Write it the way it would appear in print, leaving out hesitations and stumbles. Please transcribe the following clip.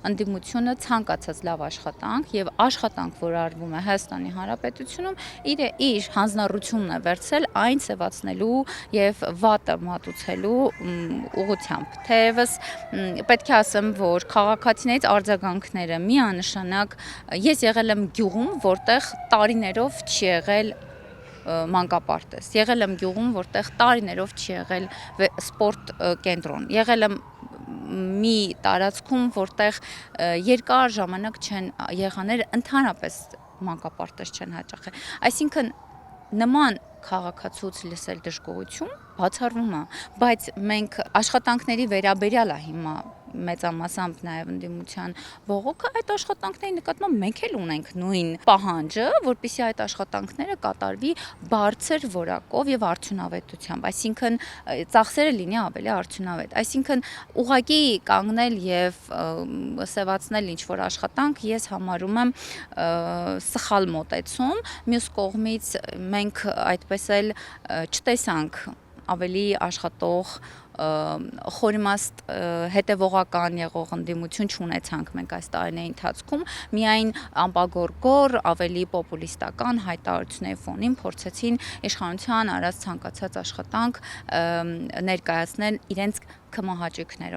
ընդդիմությունը ցանկացած լավ աշխատանք եւ աշխատանք, որ արվում է Հայաստանի Հանրապետությունում, իր հանձնառությունն է վերցրել այն սեվացնելու եւ վատը մատուցելու ուղղությամբ։ Թերևս պետք է ասեմ, որ քաղաքացիներից արձագանքները միանշանակ ես եղել եմ գյուղում, որտեղ տարիներով չի եղել մանկապարտեզ, եղել եմ գյուղում, որտեղ տարիներով չի եղել սպորտ կենտրոն, եղել եմ մի տարածքում, որտեղ երկար ժամանակ չեն եղաները ընդհանրապես մանկապարտեզ չեն հաճախել, այսինքն նման քաղաքացուց լսել դժգոհություն բացառվում է, բայց մենք աշխատանքների վերաբերյալ է հիմա մեծամասամբ նաև ընդդիմության բողոքը, այդ աշխատանքների նկատմամբ մենք էլ ունենք նույն պահանջը, որպեսզի այդ աշխատանքները կատարվի բարձր որակով եւ արդյունավետությամբ, այսինքն ծախսերը լինի ավելի արդյունավետ, այսինքն ուղղակի կանգնել եւ սեվացնել ինչ որ աշխատանք ես համարում եմ սխալ մոտեցում, մյուս կողմից մենք այդպես էլ չտեսանք ավելի աշխատող խորիմաստ հետևողական եղող ընդդիմություն չունեցանք մենք այս տարիների ընթացքում, միայն ամպագորգոր ավելի պոպուլիստական հայտարարությունների ֆոնին փորձեցին իշխանության արած ցանկացած աշխատանք ներկայացնել իրենց քմահաճույքներով։